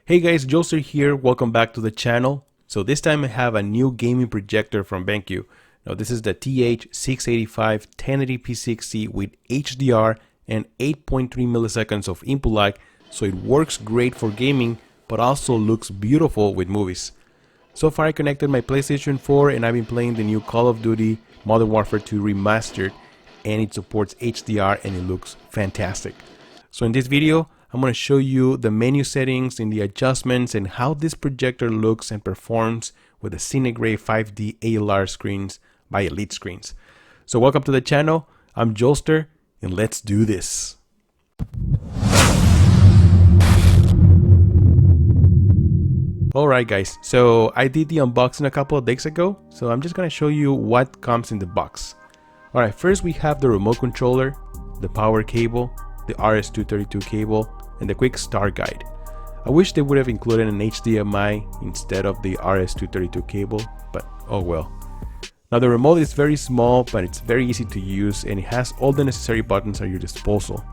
Hey guys, Joser here. Welcome back to the channel. So this time I have a new gaming projector from BenQ. Now this is the TH685 1080p 60 with HDR and 8.3 milliseconds of input lag, so it works great for gaming but also looks beautiful with movies. So far I connected my PlayStation 4 and I've been playing the new Call of Duty Modern Warfare 2 Remastered, and it supports HDR and it looks fantastic. So in this video I'm going to show you the menu settings and the adjustments and how this projector looks and performs with the Cinegray 5D ALR screens by Elite Screens. So welcome to the channel. I'm Jolster and let's do this. Alright guys, so I did the unboxing a couple of days ago, so I'm just going to show you what comes in the box. Alright, first we have the remote controller, the power cable, the RS-232 cable, and the quick start guide. I wish they would have included an HDMI instead of the RS-232 cable, but oh well. Now the remote is very small, but it's very easy to use and it has all the necessary buttons at your disposal.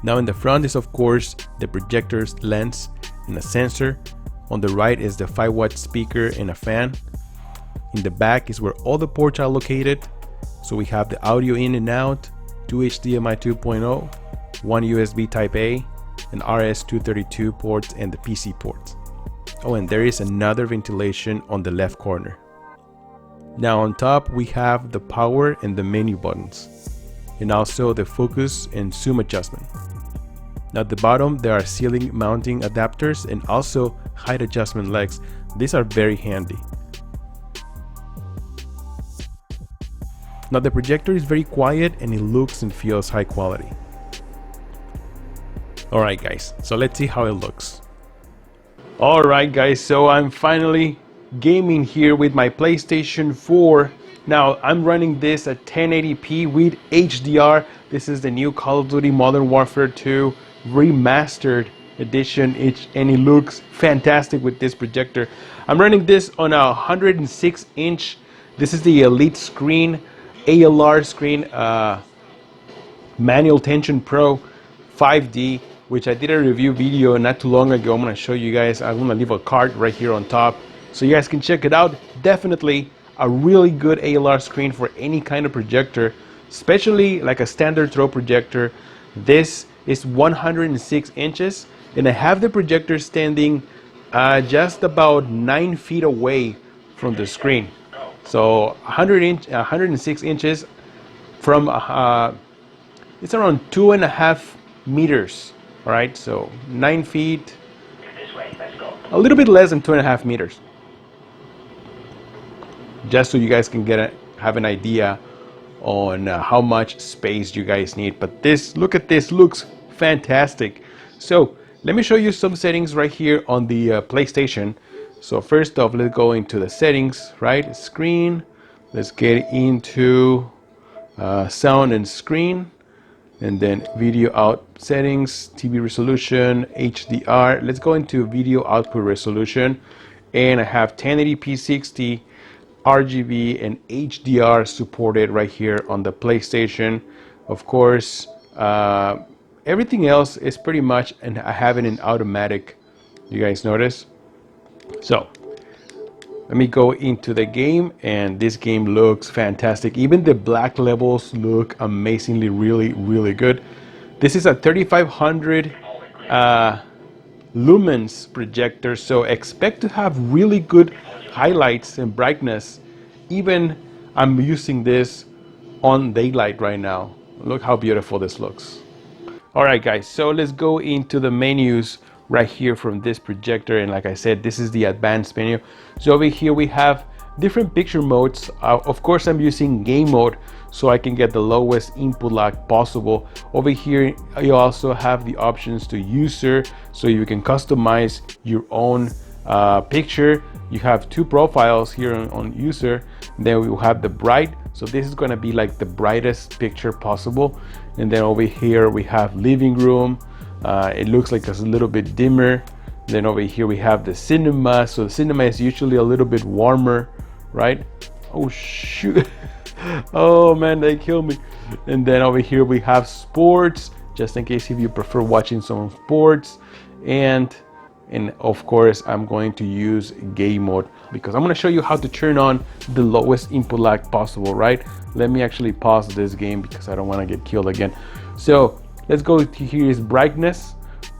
Now in the front is of course the projector's lens and a sensor. On the right is the 5-watt speaker and a fan. In the back is where all the ports are located. So we have the audio in and out, 2 HDMI 2.0, 1 USB Type A, an RS-232 ports, and the PC ports. Oh, and there is another ventilation on the left corner. Now on top we have the power and the menu buttons, and also the focus and zoom adjustment. Now at the bottom there are ceiling mounting adapters and also height adjustment legs. These are very handy. Now the projector is very quiet and it looks and feels high quality. Alright guys, so let's see how it looks. Alright guys, so I'm finally gaming here with my PlayStation 4. Now I'm running this at 1080p with HDR. This is the new Call of Duty Modern Warfare 2 Remastered edition, and it looks fantastic with this projector. I'm running this on a 106 inch. This is the Elite screen, ALR screen, Manual Tension Pro 5D, which I did a review video not too long ago. I'm going to show you guys. I'm going to leave a card right here on top so you guys can check it out. Definitely a really good ALR screen for any kind of projector, especially like a standard throw projector. This is 106 inches and I have the projector standing just about 9 feet away from the screen. So 106 inches from it's around 2.5 meters. All right, so 9 feet, a little bit less than 2.5 meters. Just so you guys can have an idea on how much space you guys need. But this, look at this, looks fantastic. So let me show you some settings right here on the PlayStation. So first off, let's go into the settings, right? Screen. Let's get into sound and screen. And then video out settings, TV resolution, HDR. Let's go into video output resolution. And I have 1080p 60, RGB, and HDR supported right here on the PlayStation. Of course, everything else is pretty much, and I have it in automatic. You guys notice? So let me go into the game, and this game looks fantastic. Even the black levels look amazingly really good. This is a 3500 lumens projector, so expect to have really good highlights and brightness. Even I'm using this on daylight right now. Look how beautiful this looks. Alright guys, so let's go into the menus right here from this projector, and like I said, this is the advanced menu. So over here we have different picture modes. Of course I'm using game mode so I can get the lowest input lag possible. Over here you also have the options to user, so you can customize your own picture. You have two profiles here on user. Then we will have the bright, so this is going to be like the brightest picture possible. And then over here we have living room. It looks like it's a little bit dimmer. Then over here we have the cinema. So the cinema is usually a little bit warmer, right? Oh shoot. Oh man, they killed me. And then over here we have sports, just in case if you prefer watching some sports. And and of course I'm going to use game mode because I'm going to show you how to turn on the lowest input lag possible, right? Let me actually pause this game because I don't want to get killed again. So let's go to here's brightness.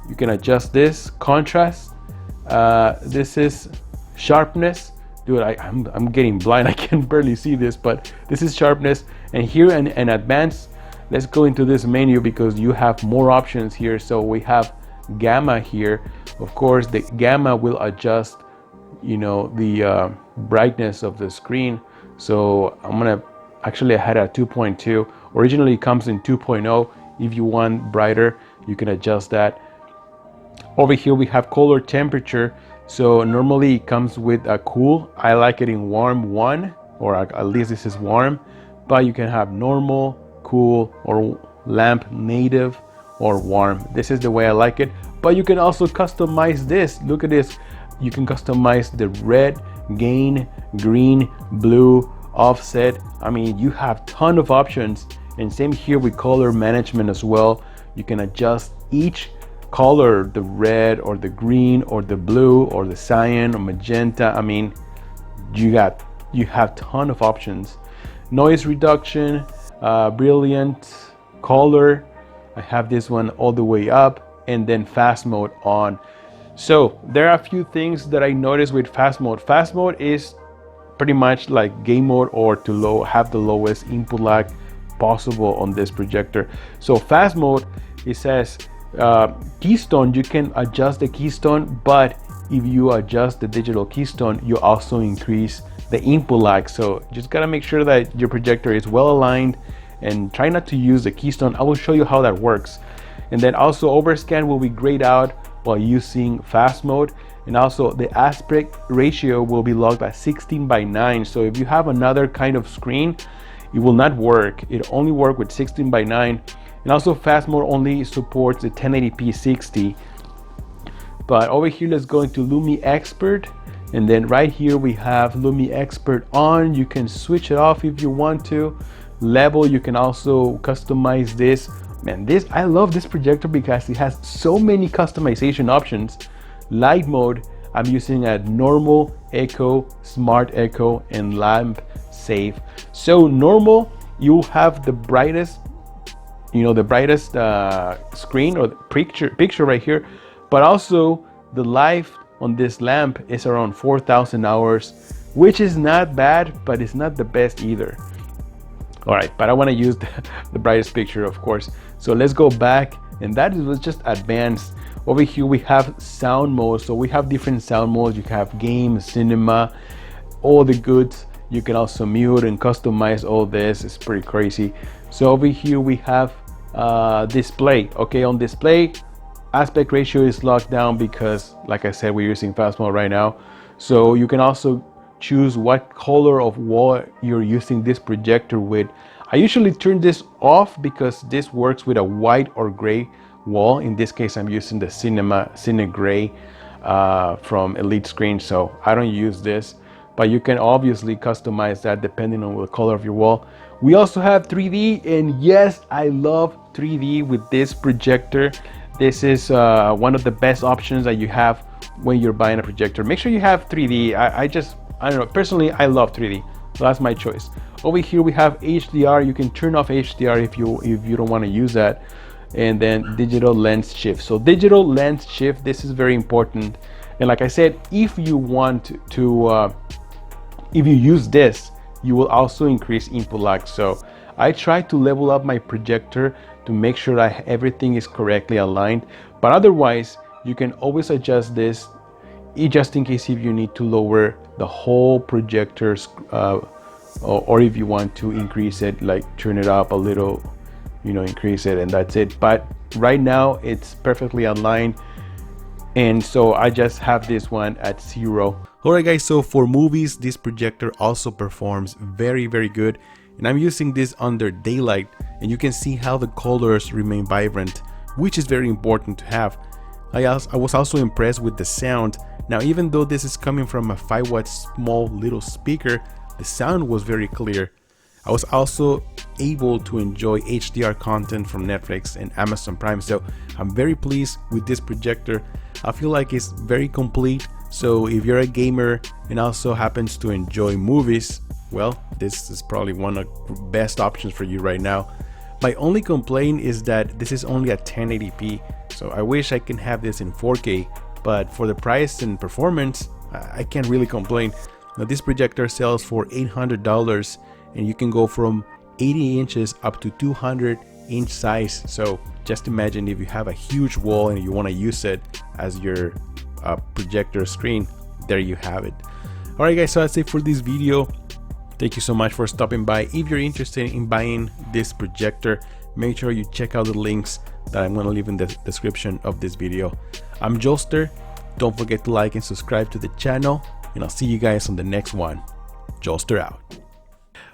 You can adjust this, contrast, this is sharpness. Dude, I'm getting blind, I can barely see this, but this is sharpness. And here in advanced, let's go into this menu because you have more options here. So we have gamma here. Of course, the gamma will adjust, you know, the brightness of the screen. So I'm gonna actually, I had a 2.2. Originally it comes in 2.0. If you want brighter, you can adjust that. Over here we have color temperature. So normally it comes with a cool. I like it in warm 1, or at least this is warm, but you can have normal, cool, or lamp native, or warm. This is the way I like it, but you can also customize this. Look at this. You can customize the red, gain, green, blue, offset. I mean, you have ton of options. And same here with color management as well. You can adjust each color, the red or the green or the blue or the cyan or magenta. I mean, you have ton of options. Noise reduction, brilliant, color. I have this one all the way up, and then fast mode on. So there are a few things that I noticed with fast mode. Fast mode is pretty much like game mode, or to have the lowest input lag possible on this projector. So fast mode, it says keystone, you can adjust the keystone, but if you adjust the digital keystone, you also increase the input lag. So just gotta make sure that your projector is well aligned and try not to use the keystone. I will show you how that works. And then also overscan will be grayed out while using fast mode, and also the aspect ratio will be locked at 16:9. So if you have another kind of screen, it will not work. It only work with 16:9. And also fast mode only supports the 1080p 60. But over here, let's go into Lumi Expert, and then right here we have Lumi Expert on. You can switch it off if you want to. Level, you can also customize this. Man, I love this projector because it has so many customization options. Light mode, I'm using a normal, echo, smart echo, and lamp safe. So normal, you have the brightest, you know, the brightest screen or the picture right here, but also the life on this lamp is around 4,000 hours, which is not bad, but it's not the best either. All right, but I want to use the brightest picture, of course. So let's go back, and that was just advanced. Over here we have sound mode. So we have different sound modes. You can have game, cinema, all the goods. You can also mute and customize all this. It's pretty crazy. So over here we have display. Okay, on display, aspect ratio is locked down because, like I said, we're using fast mode right now. So you can also choose what color of wall you're using this projector with. I usually turn this off because this works with a white or gray wall. In this case, I'm using the Cine Gray from Elite Screen, so I don't use this. But you can obviously customize that depending on the color of your wall. We also have 3D, and yes, I love 3D with this projector. This is one of the best options that you have when you're buying a projector. Make sure you have 3D. I don't know, personally I love 3D, so that's my choice. Over here we have HDR. You can turn off HDR if you don't want to use that. And then digital lens shift. So digital lens shift, this is very important. And like I said, if you want to if you use this, you will also increase input lag. So I try to level up my projector to make sure that everything is correctly aligned, but otherwise you can always adjust this just in case if you need to lower the whole projector's or if you want to increase it, like turn it up a little, you know, increase it, and that's it. But right now it's perfectly aligned, and so I just have this one at 0. Alright guys, so for movies, this projector also performs very good, and I'm using this under daylight, and you can see how the colors remain vibrant, which is very important to have. I was also impressed with the sound. Now, even though this is coming from a 5-watt small little speaker, the sound was very clear. I was also able to enjoy HDR content from Netflix and Amazon Prime, so I'm very pleased with this projector. I feel like it's very complete, so if you're a gamer and also happens to enjoy movies, well, this is probably one of the best options for you right now. My only complaint is that this is only at 1080p, so I wish I can have this in 4K, but for the price and performance, I can't really complain. Now this projector sells for $800 and you can go from 80 inches up to 200 inch size. So just imagine if you have a huge wall and you want to use it as your projector screen, there you have it. Alright guys, so that's it for this video. Thank you so much for stopping by. If you're interested in buying this projector, make sure you check out the links that I'm going to leave in the description of this video. I'm Joester. Don't forget to like and subscribe to the channel, and I'll see you guys on the next one. Joester out.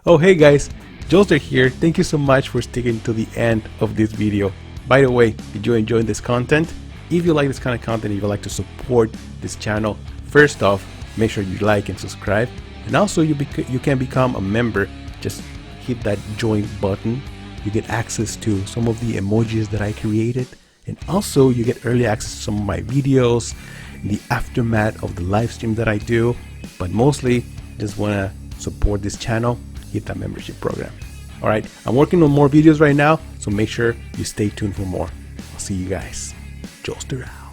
Oh hey guys, Joester here. Thank you so much for sticking to the end of this video. By the way, did you enjoy this content? If you like this kind of content, if you like to support this channel, first off, make sure you like and subscribe. And also you can become a member. Just hit that join button. You get access to some of the emojis that I created. And also you get early access to some of my videos, the aftermath of the live stream that I do. But mostly just want to support this channel, hit that membership program. Alright, I'm working on more videos right now, so make sure you stay tuned for more. I'll see you guys. Joester out.